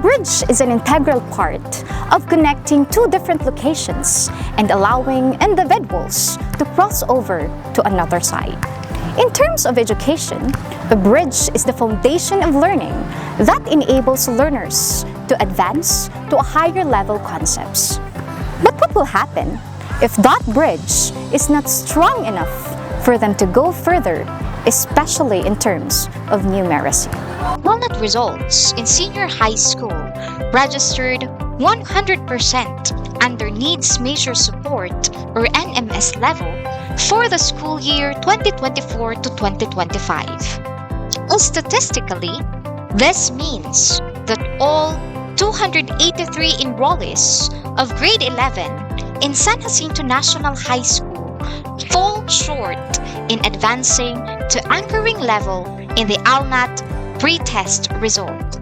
bridge is an integral part of connecting two different locations and allowing individuals to cross over to another side. In terms of education, a bridge is the foundation of learning that enables learners to advance to a higher level concepts. But what will happen if that bridge is not strong enough for them to go further, especially in terms of numeracy? Walnut results in senior high school registered 100% under Needs Measure Support or NMS level for the school year 2024 to 2025. Statistically, this means that all 283 enrollees of grade 11 in San Jacinto National High School fall short in advancing to anchoring level in the ALMAT pre-test result.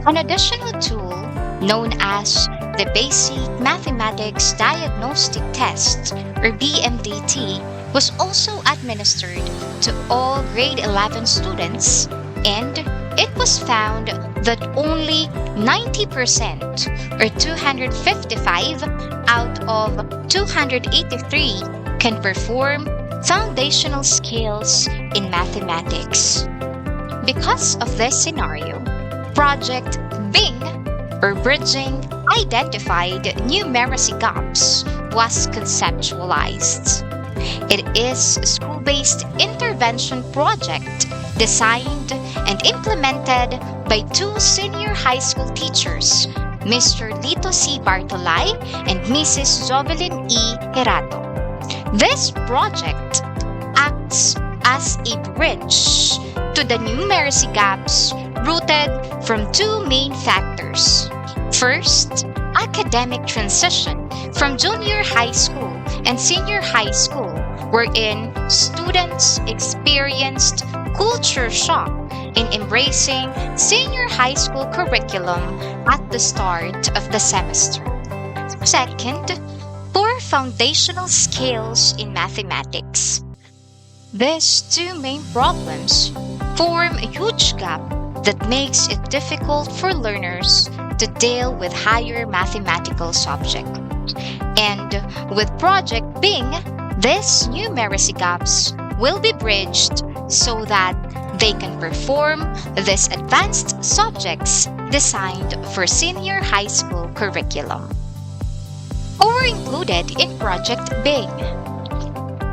An additional tool known as the Basic Mathematics Diagnostic Test or BMDT was also administered to all grade 11 students, and it was found that only 90% or 255 out of 283 can perform foundational skills in mathematics. Because of this scenario, Project BING or Bridging Identified Numeracy Gaps was conceptualized. It is a school-based intervention project designed and implemented by two senior high school teachers, Mr. Lito C. Bartolay and Mrs. Jovelyn E. Herato. This project acts as a bridge to the numeracy gaps rooted from two main factors. First, academic transition from junior high school and senior high school, wherein students experienced culture shock in embracing senior high school curriculum at the start of the semester. Second, poor foundational skills in mathematics. These two main problems form a huge gap that makes it difficult for learners to deal with higher mathematical subjects. And with Project BING, these numeracy gaps will be bridged so that they can perform these advanced subjects designed for senior high school curriculum. Or included in Project BING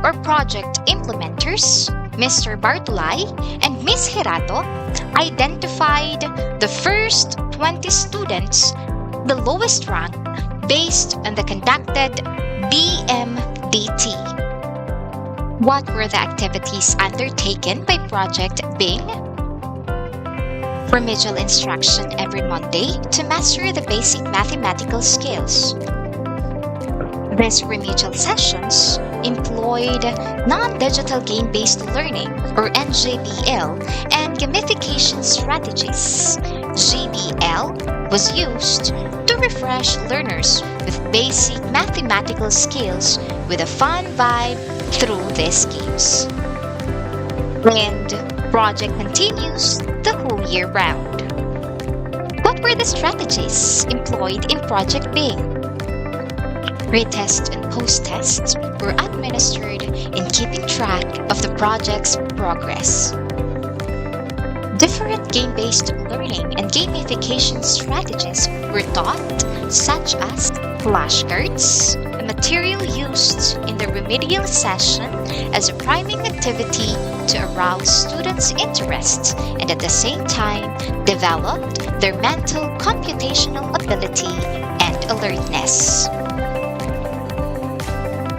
or project implementers, Mr. Bartolay and Ms. Herato identified the first 20 students, the lowest rank, based on the conducted BMDT. What were the activities undertaken by Project BING? Remedial instruction every Monday to master the basic mathematical skills. These remedial sessions employed non-digital game-based learning or NGBL and gamification strategies. GBL was used to refresh learners with basic mathematical skills with a fun vibe through these games. And project continues the whole year round. What were the strategies employed in Project BING? Retest and post-tests were administered in keeping track of the project's progress. Different game-based learning and gamification strategies were taught, such as flashcards, a material used in the remedial session as a priming activity to arouse students' interest and at the same time developed their mental computational ability and alertness.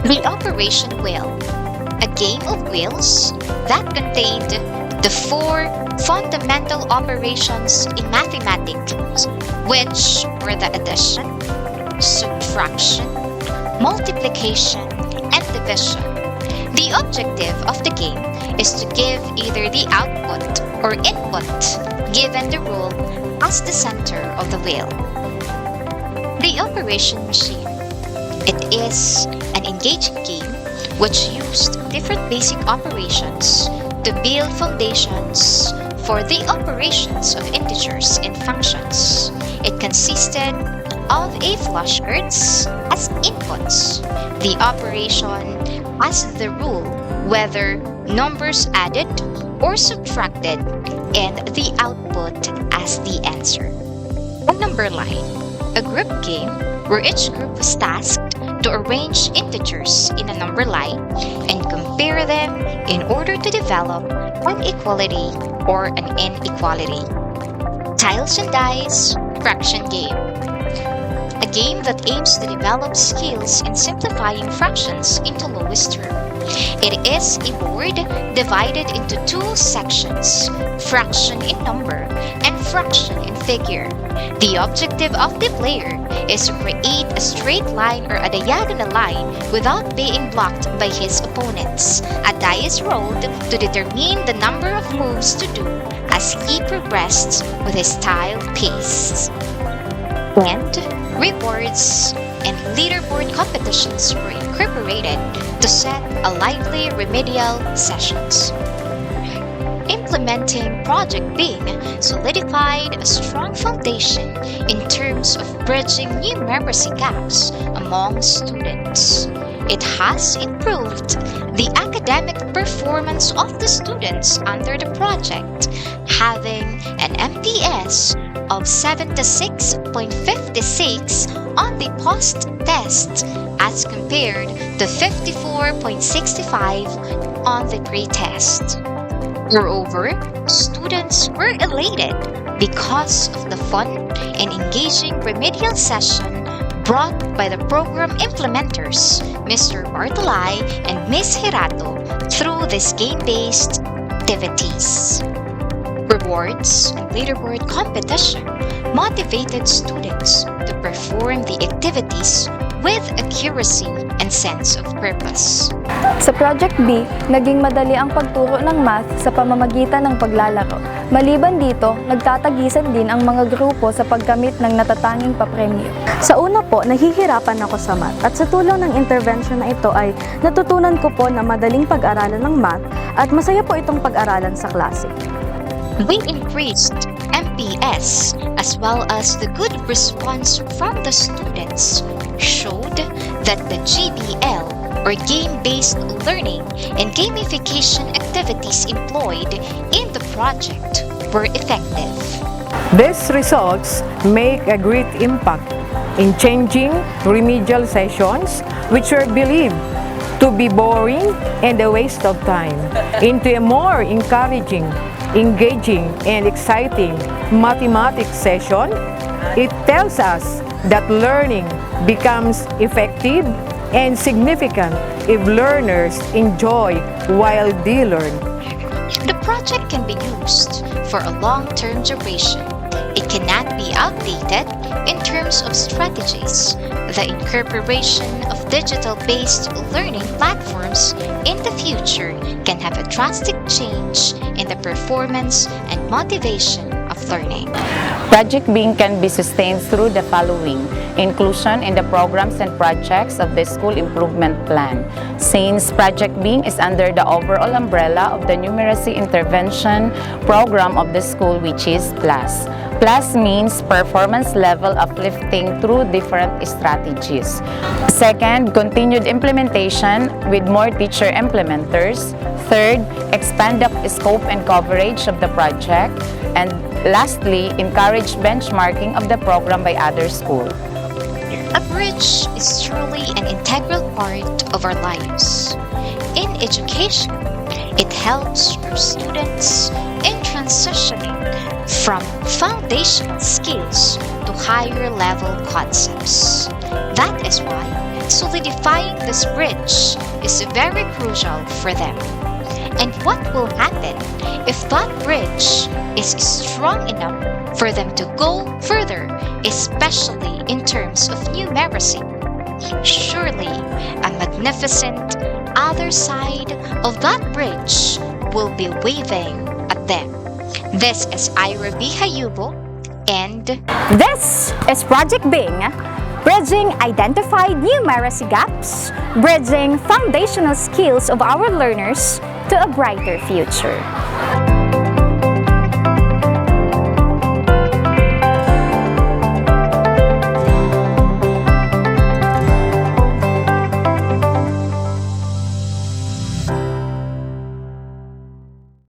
The Operation Wheel, a game of wheels that contained the four fundamental operations in mathematics, which were the addition, subtraction, multiplication, and division. The objective of the game is to give either the output or input given the rule as the center of the wheel. The Operation Machine. It is an engaging game which used different basic operations to build foundations for the operations of integers and functions. It consisted of a flashcards as inputs. The operation as the rule whether numbers added or subtracted, and the output as the answer. A number line, a group game where each group was tasked to arrange integers in a number line and compare them in order to develop an equality or an inequality. Tiles and dice, fraction game. A game that aims to develop skills in simplifying fractions into lowest term. It is a board divided into two sections, fraction in number and fraction in figure. The objective of the player is to create a straight line or a diagonal line without being blocked by his opponents. A die is rolled to determine the number of moves to do as he progressed with his tile piece. And rewards and leaderboard competitions were incorporated to set a lively remedial sessions. Implementing Project Bing solidified a strong foundation in terms of bridging numeracy gaps among students. It has improved the academic performance of the students under the project, having an MPS of 76.56 on the post-test as compared to 54.65 on the pre-test. Moreover, students were elated because of the fun and engaging remedial session brought by the program implementers, Mr. Bartolai and Ms. Hirato, through these game-based activities. Rewards and leaderboard competition motivated students to perform the activities with accuracy and sense of purpose. Sa Project B, naging madali ang pagturo ng math sa pamamagitan ng paglalaro. Maliban dito, nagtatagisan din ang mga grupo sa paggamit ng natatanging papremyo. Sa una po, nahihirapan ako sa math at sa tulong ng intervention na ito ay natutunan ko po na madaling pag-aralan ng math at masaya po itong pag-aralan sa klase. We increased MPS as well as the good response from the students showed that the GBL or game-based learning and gamification activities employed in the project were effective. These results make a great impact in changing remedial sessions which were believed to be boring and a waste of time into a more encouraging, engaging, and exciting mathematics session. It tells us that learning becomes effective and significant if learners enjoy while they learn. The project can be used for a long-term duration. It cannot be outdated in terms of strategies. The incorporation of digital-based learning platforms in the future can have a drastic change in the performance and motivation of learning. Project Bing can be sustained through the following: inclusion in the programs and projects of the School Improvement Plan. Since Project Bing is under the overall umbrella of the Numeracy Intervention Program of the school, which is PLUS. PLUS means performance level uplifting through different strategies. Second, continued implementation with more teacher implementers. Third, expand the scope and coverage of the project. And lastly, encourage benchmarking of the program by other schools. A bridge is truly an integral part of our lives. In education, it helps our students in transitioning from foundational skills to higher level concepts. That is why solidifying this bridge is very crucial for them. And what will happen if that bridge is strong enough for them to go further, especially in terms of numeracy? Surely, a magnificent other side of that bridge will be waving at them. This is Ira B. Hayubo, and This is Project Bing, bridging identified numeracy gaps, bridging foundational skills of our learners to a brighter future.